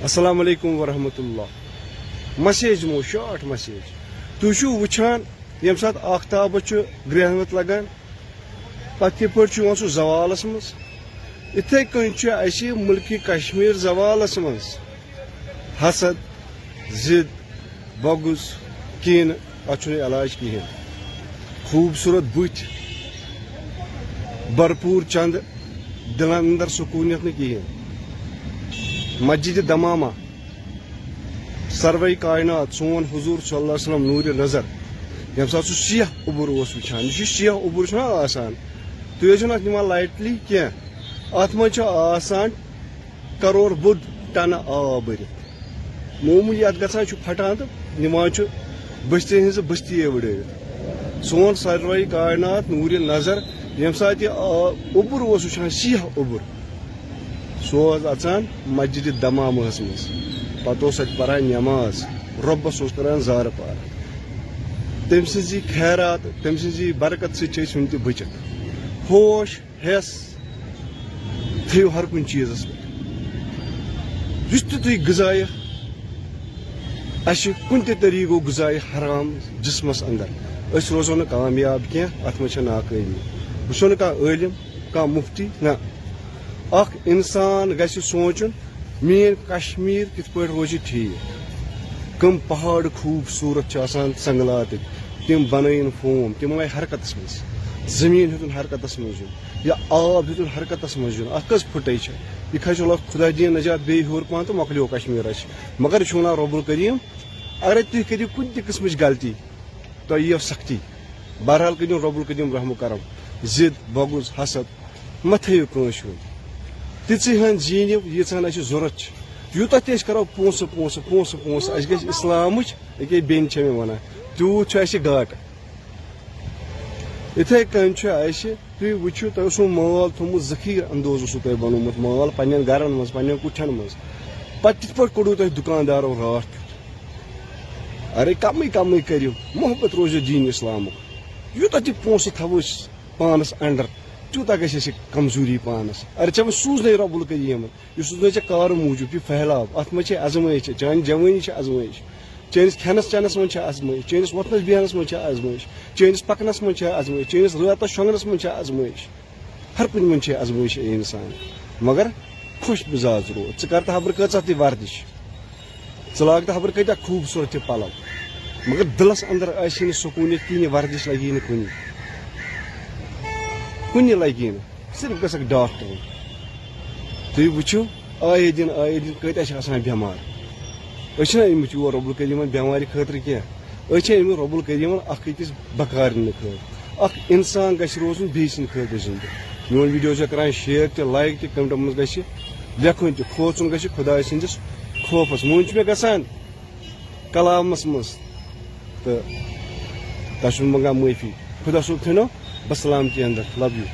السلام علیکم ورحمۃ اللہ مسیج مو شارٹ مسیج تھی وچان یم سات آفتاب گرہمت لگان پتہ پہ سہ زوالس مز اتھے کن ملک کشمیر زوالس مز حسد ضد بغض کین ات علاج کہین خوبصورت بت بھرپور چند دلن اندر سکونیت کہین مسجد دمامہ سروے کائنات سون حضور صلی اللہ علیہ وسلم نور نظر یم سات سہ سیاہ اوبر وچان یہ سیاہ اوبر آسان تھی ات نمان لائٹلی کی ات مز کرور بوٚڑ ٹنہ آب برتھ معمولی ات گژھان پھٹان تو نمان بستی ہز بستی وڑت سون سروے کائنات نور نظر یم سات یہ اوبر وچان سیاہ اوبر سہ اچان مسجد دمامہس مز پتہ ات پران نماز رۄبس کران زار پار تم سی خیرات تم سی برکت سی ون تہ بچت ہوش حس تھو ہر کن چیزس پہ اس تہ غذائے اہم کن تہ طریقو غذائے حرام جسمس اندر اس روزو نا کامیاب کی ات مز ناکامی وچھو نا کھانا عالم کھانا مفتی نا اخ انسان گژھِ سونچن مین کشمیر کت پہ روزِ ٹھیک کم پہاڑ خوبصورت سنگلات تم بنائن فوم تم آئی حرکتس مز زمین ہیتن حرکتس مز یا آب ہیتن حرکتس مز ات کس پھٹے یہ کھچ اللہ خدا دین نجات بی ہور پان تو مکلیو کشمیر مگر یہ ونان رب الکریم اگر تھی کرو کن تہ قسمچ غلطی تہ یو سختی بہرحال کرو رب الکریم رحم کرم ضد بغض حسد مہ تھو کنس ہند تیژی ہن زینو ییژہن اس ضرورت یوتہ تہ کرو پونسہ پونسہ پونسہ پونسہ اس گژھِ اسلامچ اکے بین چھ مے ونان تیوت چھ اس گاٹ اتھے کن تھی وچھو تہ اوسو مال تھومت ذخیر اندوز اوسو تہ بنومت مال پنن گرن مز پنن کٹھن مز پتہ کت پٲٹھۍ کوٚڑوٕ تۄہہِ دُکاندارو راتھ کیُتھ ارے کمٕے کمٕے کٔرِو محبت روزِ دیٖن اسلامُک یوٗتاہ تہِ پونسہٕ تھاوو أسۍ پانس انڈر تیوٗتاہ گژھِ اَسہِ کمزوری پانس ارے ژےٚ سوٗزنے رۄب الکریٖمن یہِ سوٗزنے ژےٚ کارٕ موٗجوٗب یہِ پھہلاو اتھ منٛز چھِ ازمٲیش چانہِ جوٲنی چھِ ازمٲیش چٲنِس کھٮ۪نس چٮ۪نس منٛز چھِ ازمٲیش چٲنِس وۄتھنس بیہنس منٛز چھِ ازمٲیش چٲنِس پکنس منٛز چھِ ازمٲیش چٲنِس راتس شۄنگنس منٛز چھِ ازمٲیش ہر کُنہِ منٛز چھِ ازمٲیش اے انسان مگر خوش مزاج روز ژٕ کر تہٕ خبر کۭژاہ تہِ ورزش ژٕ لاگ تہٕ خبر کۭتیاہ خوٗبصوٗرت تہِ پلو مگر دلس اندر آسی نہٕ سکوٗنیت کِہیٖنۍ ورزش لگی نہٕ کُنہِ لگی نہٕ صرف گژھکھ ڈاکٹر تُہۍ وٕچھِو آیے دِن کۭتیاہ چھِ آسان بٮ۪مار أسۍ چھِنہ أنۍمٕتۍ یور رۄب الکریٖمن بٮ۪مارِ خٲطرٕ کینٛہہ أسۍ چھِ أنۍمٕتۍ رۄب الکریٖمن اکھ أکِس بکار نِنہٕ خٲطرٕ اکھ انسان گژھِ روزُن بیٚیہِ سٕنٛدِ خٲطرٕ زِندٕ میون ویٖڈیو چھا کران شیر تہِ لایک تہِ کمنٹن منٛز گژھِ لیکھُن تہِ کھوژُن گژھِ خۄداے سٕنٛدِس خوفس مٔنٛزۍ چھُ مےٚ گژھان کلامس منٛز تہٕ تۄہہِ چھُس منگان معٲفی خدا صٲب تھٲینو بسلامتی اندر لو یوٗ